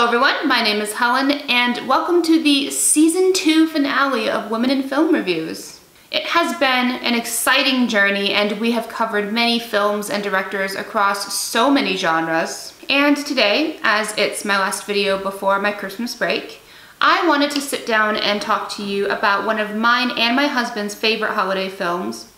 Hello everyone, my name is Helen and welcome to the Season 2 finale of Women in Film Reviews. It has been an exciting journey and we have covered many films and directors across so many genres. And today, as it's my last video before my Christmas break, I wanted to sit down and talk to you about one of mine and my husband's favorite holiday films,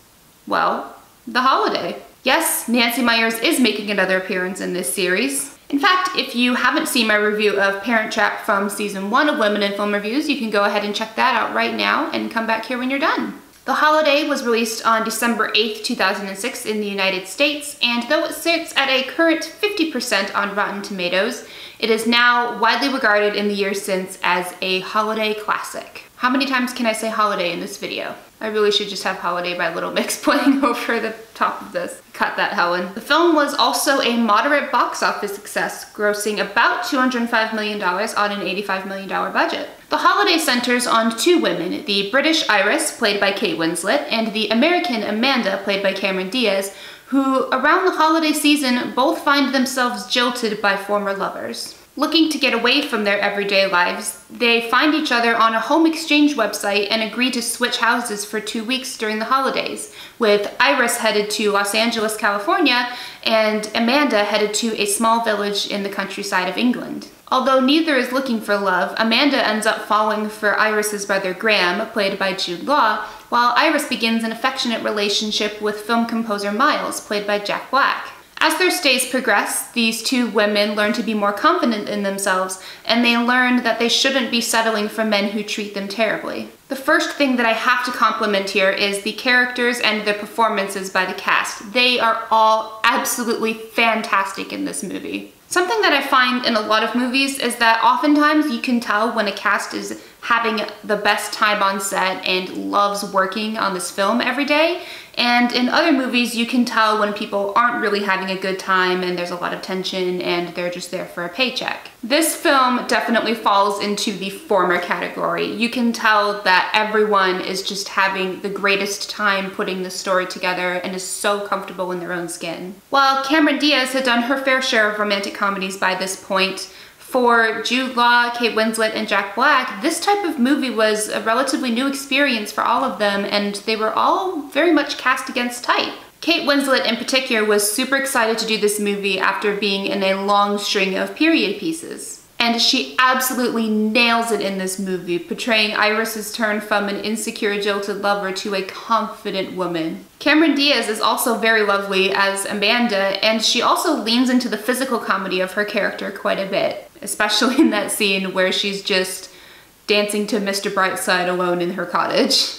well, The Holiday. Yes, Nancy Meyers is making another appearance in this series. In fact, if you haven't seen my review of Parent Trap from Season 1 of Women in Film Reviews, you can go ahead and check that out right now and come back here when you're done. The Holiday was released on December 8th, 2006 in the United States, and though it sits at a current 50% on Rotten Tomatoes, it is now widely regarded in the years since as a holiday classic. How many times can I say holiday in this video? I really should just have Holiday by Little Mix playing over the top of this. Cut that, Helen. The film was also a moderate box office success, grossing about $205 million on an $85 million budget. The Holiday centers on two women, the British Iris, played by Kate Winslet, and the American Amanda, played by Cameron Diaz, who, around the holiday season, both find themselves jilted by former lovers. Looking to get away from their everyday lives, they find each other on a home exchange website and agree to switch houses for 2 weeks during the holidays, with Iris headed to Los Angeles, California, and Amanda headed to a small village in the countryside of England. Although neither is looking for love, Amanda ends up falling for Iris's brother Graham, played by Jude Law, while Iris begins an affectionate relationship with film composer Miles, played by Jack Black. As their stays progress, these two women learn to be more confident in themselves, and they learn that they shouldn't be settling for men who treat them terribly. The first thing that I have to compliment here is the characters and the performances by the cast. They are all absolutely fantastic in this movie. Something that I find in a lot of movies is that oftentimes you can tell when a cast is having the best time on set and loves working on this film every day. And in other movies, you can tell when people aren't really having a good time and there's a lot of tension and they're just there for a paycheck. This film definitely falls into the former category. You can tell that everyone is just having the greatest time putting the story together and is so comfortable in their own skin. While Cameron Diaz had done her fair share of romantic comedies by this point, for Jude Law, Kate Winslet, and Jack Black, this type of movie was a relatively new experience for all of them, and they were all very much cast against type. Kate Winslet in particular was super excited to do this movie after being in a long string of period pieces. And she absolutely nails it in this movie, portraying Iris's turn from an insecure, jilted lover to a confident woman. Cameron Diaz is also very lovely as Amanda, and she also leans into the physical comedy of her character quite a bit, especially in that scene where she's just dancing to Mr. Brightside alone in her cottage.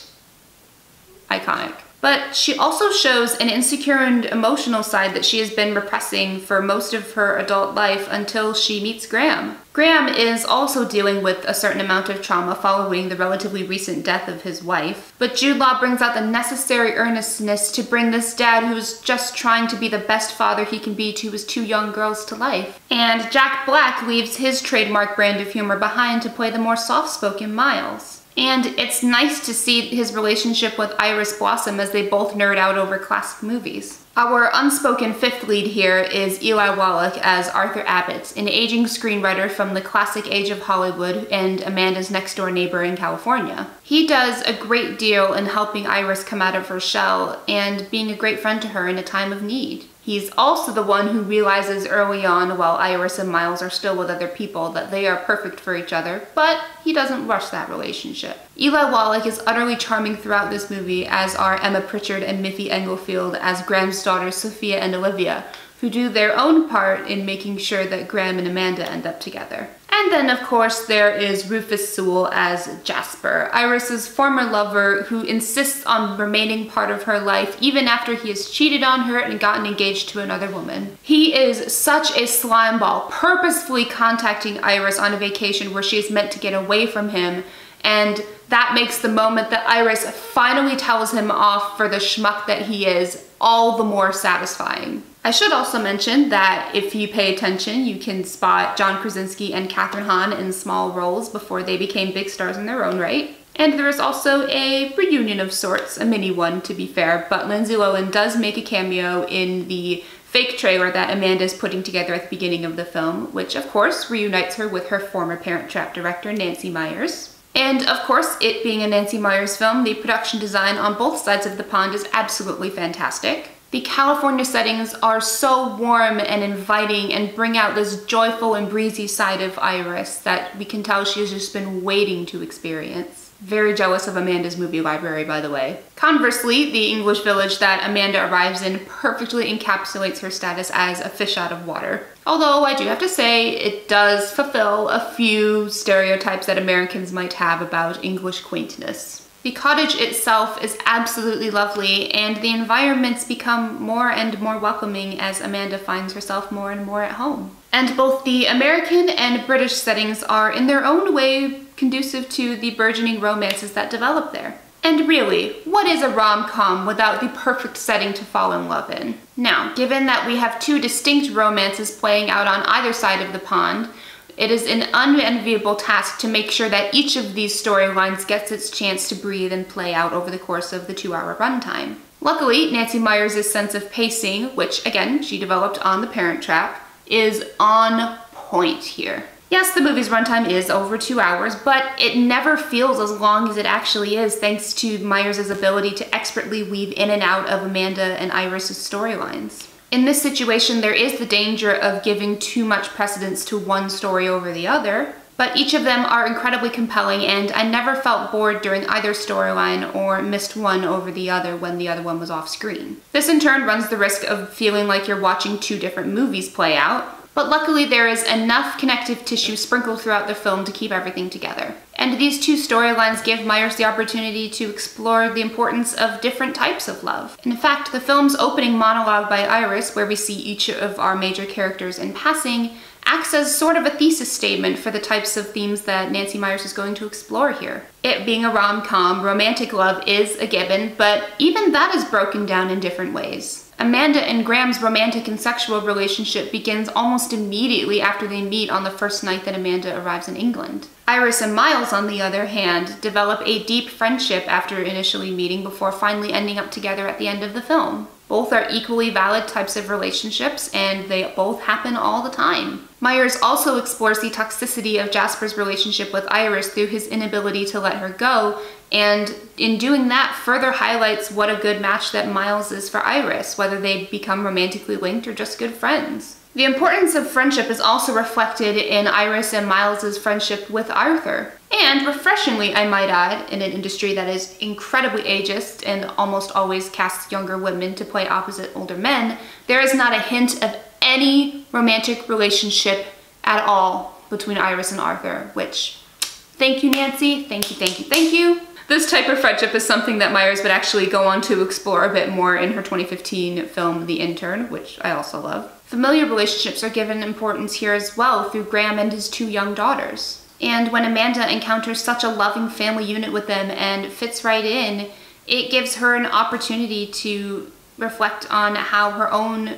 Iconic. But she also shows an insecure and emotional side that she has been repressing for most of her adult life until she meets Graham. Graham is also dealing with a certain amount of trauma following the relatively recent death of his wife, but Jude Law brings out the necessary earnestness to bring this dad who's just trying to be the best father he can be to his two young girls to life. And Jack Black leaves his trademark brand of humor behind to play the more soft-spoken Miles. And it's nice to see his relationship with Iris blossom as they both nerd out over classic movies. Our unspoken fifth lead here is Eli Wallach as Arthur Abbott, an aging screenwriter from the classic age of Hollywood and Amanda's next-door neighbor in California. He does a great deal in helping Iris come out of her shell and being a great friend to her in a time of need. He's also the one who realizes early on, while Iris and Miles are still with other people, that they are perfect for each other, but he doesn't rush that relationship. Eli Wallach is utterly charming throughout this movie, as are Emma Pritchard and Miffy Englefield as Graham's daughters Sophia and Olivia, who do their own part in making sure that Graham and Amanda end up together. And then, of course, there is Rufus Sewell as Jasper, Iris's former lover who insists on remaining part of her life even after he has cheated on her and gotten engaged to another woman. He is such a slimeball, purposefully contacting Iris on a vacation where she is meant to get away from him, and that makes the moment that Iris finally tells him off for the schmuck that he is all the more satisfying. I should also mention that if you pay attention, you can spot John Krasinski and Kathryn Hahn in small roles before they became big stars in their own right. And there is also a reunion of sorts, a mini one to be fair, but Lindsay Lohan does make a cameo in the fake trailer that Amanda is putting together at the beginning of the film, which of course reunites her with her former Parent Trap director, Nancy Meyers. And of course, it being a Nancy Meyers film, the production design on both sides of the pond is absolutely fantastic. The California settings are so warm and inviting and bring out this joyful and breezy side of Iris that we can tell she has just been waiting to experience. Very jealous of Amanda's movie library, by the way. Conversely, the English village that Amanda arrives in perfectly encapsulates her status as a fish out of water. Although I do have to say, it does fulfill a few stereotypes that Americans might have about English quaintness. The cottage itself is absolutely lovely, and the environments become more and more welcoming as Amanda finds herself more and more at home. And both the American and British settings are in their own way conducive to the burgeoning romances that develop there. And really, what is a rom-com without the perfect setting to fall in love in? Now, given that we have two distinct romances playing out on either side of the pond, it is an unenviable task to make sure that each of these storylines gets its chance to breathe and play out over the course of the 2-hour runtime. Luckily, Nancy Meyers' sense of pacing, which again, she developed on The Parent Trap, is on point here. Yes, the movie's runtime is over 2 hours, but it never feels as long as it actually is thanks to Meyers' ability to expertly weave in and out of Amanda and Iris' storylines. In this situation, there is the danger of giving too much precedence to one story over the other, but each of them are incredibly compelling, and I never felt bored during either storyline or missed one over the other when the other one was off screen. This in turn runs the risk of feeling like you're watching two different movies play out, but luckily there is enough connective tissue sprinkled throughout the film to keep everything together. And these two storylines give Meyers the opportunity to explore the importance of different types of love. In fact, the film's opening monologue by Iris, where we see each of our major characters in passing, acts as sort of a thesis statement for the types of themes that Nancy Meyers is going to explore here. It being a rom-com, romantic love is a given, but even that is broken down in different ways. Amanda and Graham's romantic and sexual relationship begins almost immediately after they meet on the first night that Amanda arrives in England. Iris and Miles, on the other hand, develop a deep friendship after initially meeting before finally ending up together at the end of the film. Both are equally valid types of relationships, and they both happen all the time. Meyers also explores the toxicity of Jasper's relationship with Iris through his inability to let her go, and in doing that further highlights what a good match that Miles is for Iris, whether they become romantically linked or just good friends. The importance of friendship is also reflected in Iris and Miles' friendship with Arthur. And refreshingly, I might add, in an industry that is incredibly ageist and almost always casts younger women to play opposite older men, there is not a hint of any romantic relationship at all between Iris and Arthur, which, thank you, Nancy, thank you, thank you, thank you. This type of friendship is something that Meyers would actually go on to explore a bit more in her 2015 film, The Intern, which I also love. Familiar relationships are given importance here as well through Graham and his two young daughters. And when Amanda encounters such a loving family unit with them and fits right in, it gives her an opportunity to reflect on how her own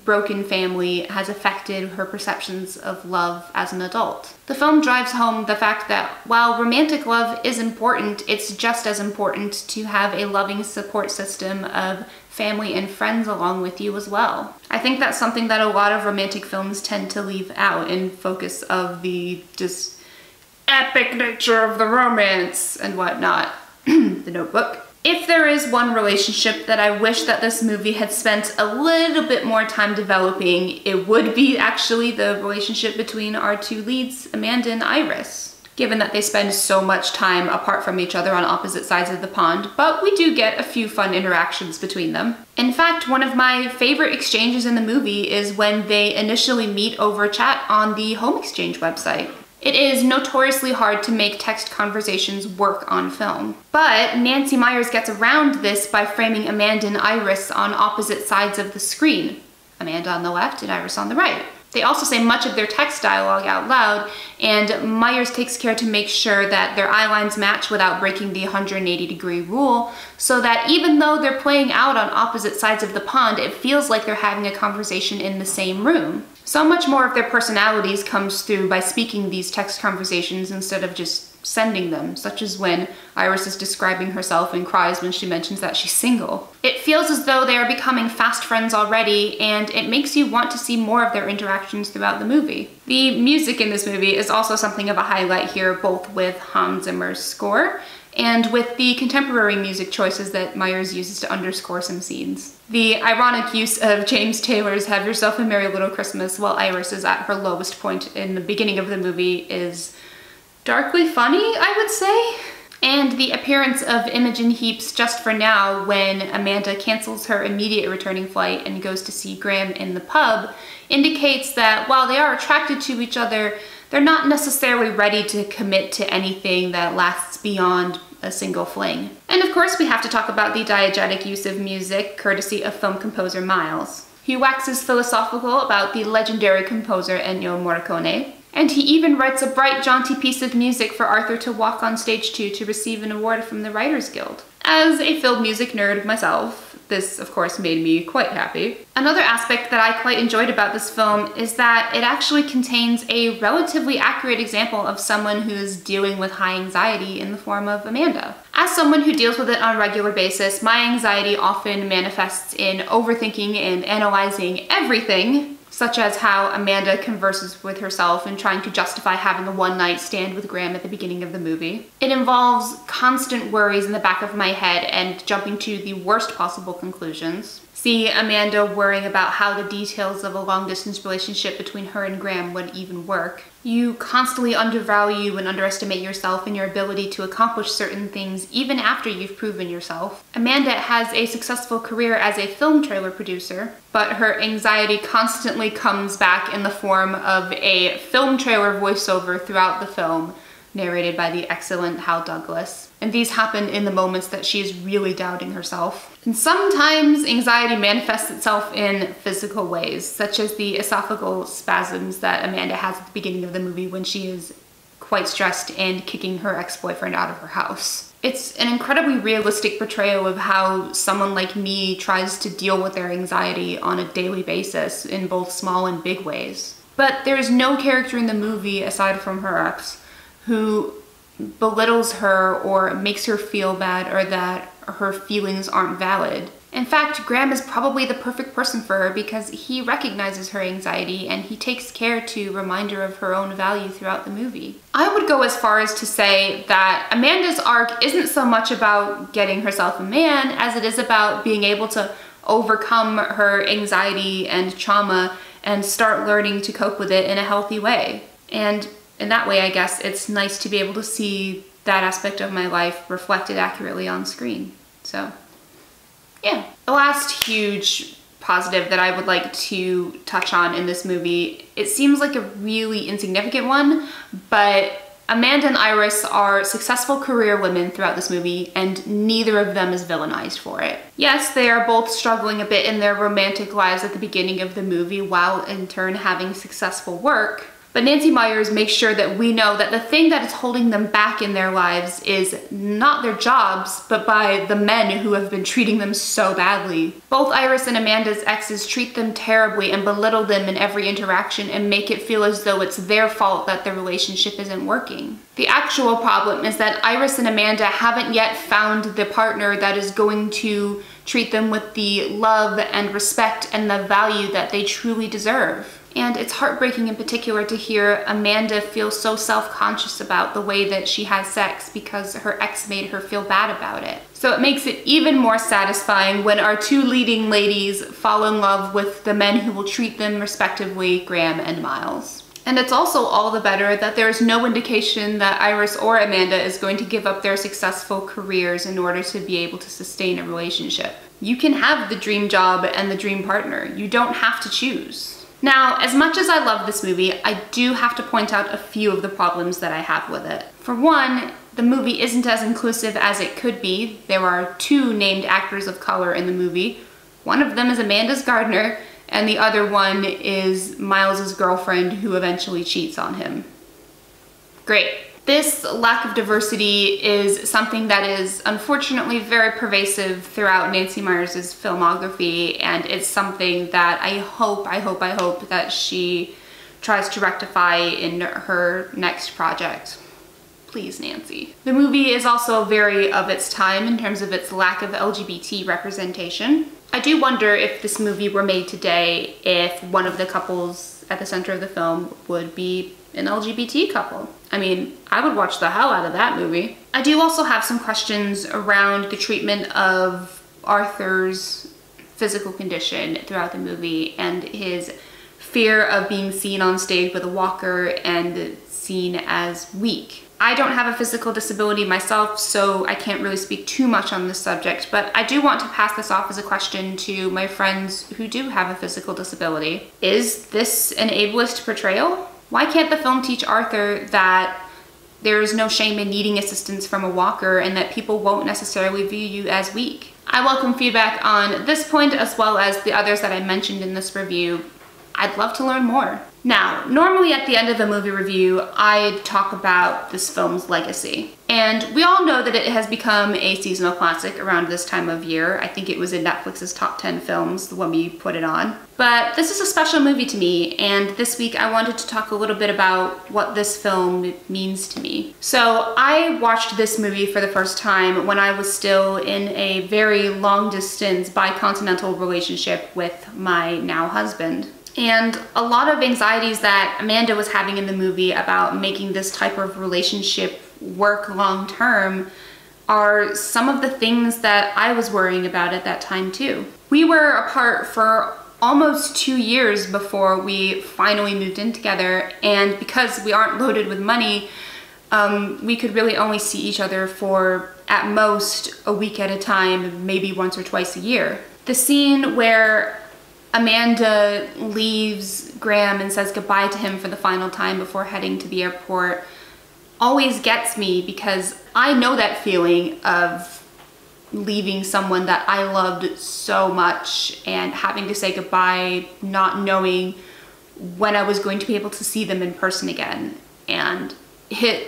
broken family has affected her perceptions of love as an adult. The film drives home the fact that while romantic love is important, it's just as important to have a loving support system of family and friends along with you as well. I think that's something that a lot of romantic films tend to leave out in focus of the just epic nature of the romance and whatnot. The Notebook. If there is one relationship that I wish that this movie had spent a little bit more time developing, it would be actually the relationship between our two leads, Amanda and Iris. Given that they spend so much time apart from each other on opposite sides of the pond, but we do get a few fun interactions between them. In fact, one of my favorite exchanges in the movie is when they initially meet over chat on the home exchange website. It is notoriously hard to make text conversations work on film. But Nancy Meyers gets around this by framing Amanda and Iris on opposite sides of the screen. Amanda on the left and Iris on the right. They also say much of their text dialogue out loud, and Meyers takes care to make sure that their eye lines match without breaking the 180-degree rule, so that even though they're playing out on opposite sides of the pond, it feels like they're having a conversation in the same room. So much more of their personalities comes through by speaking these text conversations instead of just sending them, such as when Iris is describing herself and cries when she mentions that she's single. It feels as though they are becoming fast friends already, and it makes you want to see more of their interactions throughout the movie. The music in this movie is also something of a highlight here, both with Hans Zimmer's score and with the contemporary music choices that Meyers uses to underscore some scenes. The ironic use of James Taylor's Have Yourself a Merry Little Christmas while Iris is at her lowest point in the beginning of the movie is darkly funny, I would say. And the appearance of Imogen Heap's Just for Now when Amanda cancels her immediate returning flight and goes to see Graham in the pub indicates that while they are attracted to each other, they're not necessarily ready to commit to anything that lasts beyond a single fling. And of course we have to talk about the diegetic use of music, courtesy of film composer Miles. He waxes philosophical about the legendary composer Ennio Morricone, and he even writes a bright, jaunty piece of music for Arthur to walk on stage to receive an award from the Writers Guild. As a film music nerd myself, this of course made me quite happy. Another aspect that I quite enjoyed about this film is that it actually contains a relatively accurate example of someone who is dealing with high anxiety in the form of Amanda. As someone who deals with it on a regular basis, my anxiety often manifests in overthinking and analyzing everything, such as how Amanda converses with herself and trying to justify having a one-night stand with Graham at the beginning of the movie. It involves constant worries in the back of my head and jumping to the worst possible conclusions. See Amanda worrying about how the details of a long-distance relationship between her and Graham would even work. You constantly undervalue and underestimate yourself and your ability to accomplish certain things even after you've proven yourself. Amanda has a successful career as a film trailer producer, but her anxiety constantly comes back in the form of a film trailer voiceover throughout the film, narrated by the excellent Hal Douglas. And these happen in the moments that she is really doubting herself. And sometimes anxiety manifests itself in physical ways, such as the esophageal spasms that Amanda has at the beginning of the movie when she is quite stressed and kicking her ex-boyfriend out of her house. It's an incredibly realistic portrayal of how someone like me tries to deal with their anxiety on a daily basis in both small and big ways. But there is no character in the movie, aside from her ex, who belittles her or makes her feel bad or that her feelings aren't valid. In fact, Graham is probably the perfect person for her because he recognizes her anxiety and he takes care to remind her of her own value throughout the movie. I would go as far as to say that Amanda's arc isn't so much about getting herself a man as it is about being able to overcome her anxiety and trauma and start learning to cope with it in a healthy way. And in that way, I guess it's nice to be able to see that aspect of my life reflected accurately on screen. So, yeah. The last huge positive that I would like to touch on in this movie, it seems like a really insignificant one, but Amanda and Iris are successful career women throughout this movie, and neither of them is villainized for it. Yes, they are both struggling a bit in their romantic lives at the beginning of the movie while in turn having successful work, but Nancy Meyers makes sure that we know that the thing that is holding them back in their lives is not their jobs, but by the men who have been treating them so badly. Both Iris and Amanda's exes treat them terribly and belittle them in every interaction and make it feel as though it's their fault that the relationship isn't working. The actual problem is that Iris and Amanda haven't yet found the partner that is going to treat them with the love and respect and the value that they truly deserve. And it's heartbreaking in particular to hear Amanda feel so self-conscious about the way that she has sex because her ex made her feel bad about it. So it makes it even more satisfying when our two leading ladies fall in love with the men who will treat them respectively, Graham and Miles. And it's also all the better that there is no indication that Iris or Amanda is going to give up their successful careers in order to be able to sustain a relationship. You can have the dream job and the dream partner. You don't have to choose. Now, as much as I love this movie, I do have to point out a few of the problems that I have with it. For one, the movie isn't as inclusive as it could be. There are two named actors of color in the movie. One of them is Amanda's gardener, and the other one is Miles's girlfriend who eventually cheats on him. Great. This lack of diversity is something that is unfortunately very pervasive throughout Nancy Meyers' filmography, and it's something that I hope that she tries to rectify in her next project. Please, Nancy. The movie is also very of its time in terms of its lack of LGBT representation. I do wonder if this movie were made today, if one of the couples at the center of the film would be an LGBT couple. I mean, I would watch the hell out of that movie. I do also have some questions around the treatment of Arthur's physical condition throughout the movie and his fear of being seen on stage with a walker and seen as weak. I don't have a physical disability myself, so I can't really speak too much on this subject, but I do want to pass this off as a question to my friends who do have a physical disability. Is this an ableist portrayal? Why can't the film teach Arthur that there is no shame in needing assistance from a walker and that people won't necessarily view you as weak? I welcome feedback on this point as well as the others that I mentioned in this review. I'd love to learn more. Now, normally at the end of a movie review, I talk about this film's legacy. And we all know that it has become a seasonal classic around this time of year. I think it was in Netflix's top 10 films when we put it on. But this is a special movie to me, and this week I wanted to talk a little bit about what this film means to me. So I watched this movie for the first time when I was still in a very long-distance bicontinental relationship with my now husband. And a lot of anxieties that Amanda was having in the movie about making this type of relationship work long term are some of the things that I was worrying about at that time too. We were apart for almost 2 years before we finally moved in together, and because we aren't loaded with money, we could really only see each other for at most a week at a time, maybe once or twice a year. The scene where Amanda leaves Graham and says goodbye to him for the final time before heading to the airport always gets me, because I know that feeling of leaving someone that I loved so much and having to say goodbye, not knowing when I was going to be able to see them in person again. And it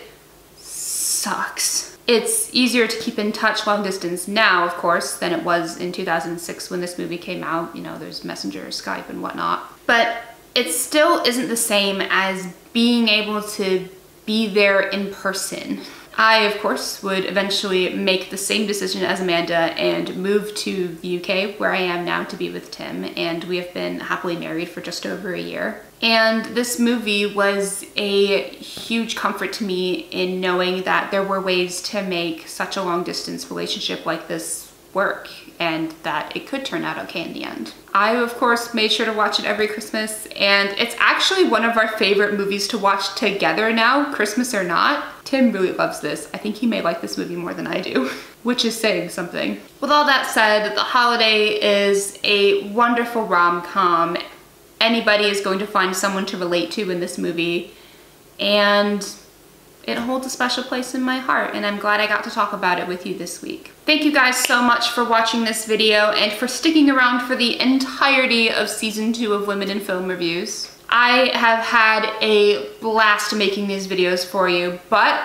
sucks. It's easier to keep in touch long distance now, of course, than it was in 2006 when this movie came out. You know, there's Messenger, Skype, and whatnot. But it still isn't the same as being able to be there in person. I, of course, would eventually make the same decision as Amanda and move to the UK, where I am now, to be with Tim, and we have been happily married for just over a year. And this movie was a huge comfort to me in knowing that there were ways to make such a long distance relationship like this work, and that it could turn out okay in the end. I, of course, made sure to watch it every Christmas, and it's actually one of our favorite movies to watch together now, Christmas or not. Tim really loves this. I think he may like this movie more than I do, which is saying something. With all that said, The Holiday is a wonderful rom-com. Anybody is going to find someone to relate to in this movie, and it holds a special place in my heart, and I'm glad I got to talk about it with you this week. Thank you guys so much for watching this video and for sticking around for the entirety of season 2 of Women in Film Reviews. I have had a blast making these videos for you, but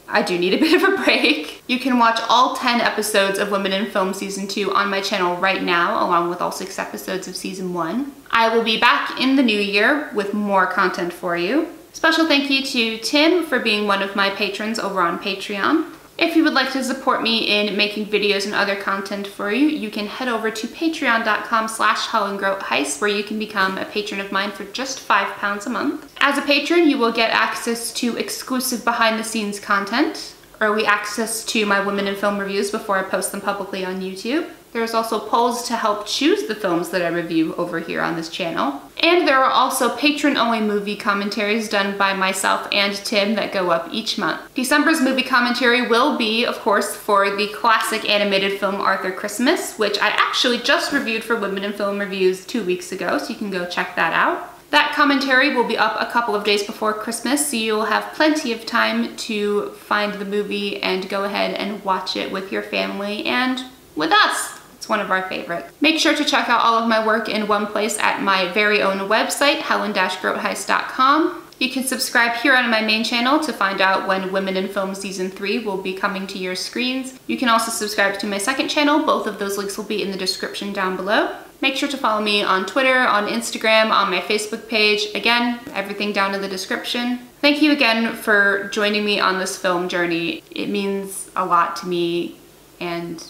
I do need a bit of a break. You can watch all 10 episodes of Women in Film Season 2 on my channel right now, along with all 6 episodes of Season 1. I will be back in the new year with more content for you. Special thank you to Tim for being one of my patrons over on Patreon. If you would like to support me in making videos and other content for you, you can head over to patreon.com/HellenGroteHeist, where you can become a patron of mine for just £5 a month. As a patron, you will get access to exclusive behind-the-scenes content, early access to my Women in Film reviews before I post them publicly on YouTube. There's also polls to help choose the films that I review over here on this channel. And there are also patron-only movie commentaries done by myself and Tim that go up each month. December's movie commentary will be, of course, for the classic animated film Arthur Christmas, which I actually just reviewed for Women in Film Reviews 2 weeks ago, so you can go check that out. That commentary will be up a couple of days before Christmas, so you'll have plenty of time to find the movie and go ahead and watch it with your family and with us. It's one of our favorites. Make sure to check out all of my work in one place at my very own website, helen-groteheist.com. You can subscribe here on my main channel to find out when Women in Film Season 3 will be coming to your screens. You can also subscribe to my second channel. Both of those links will be in the description down below. Make sure to follow me on Twitter, on Instagram, on my Facebook page. Again, everything down in the description. Thank you again for joining me on this film journey. It means a lot to me, and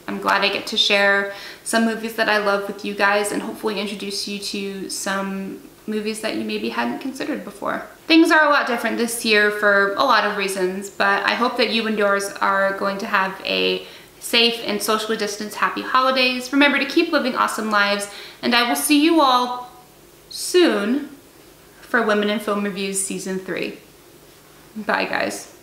I'm glad I get to share some movies that I love with you guys and hopefully introduce you to some movies that you maybe hadn't considered before. Things are a lot different this year for a lot of reasons, but I hope that you and yours are going to have a safe and socially distanced happy holidays. Remember to keep living awesome lives, and I will see you all soon for Women in Film Reviews Season 3. Bye, guys.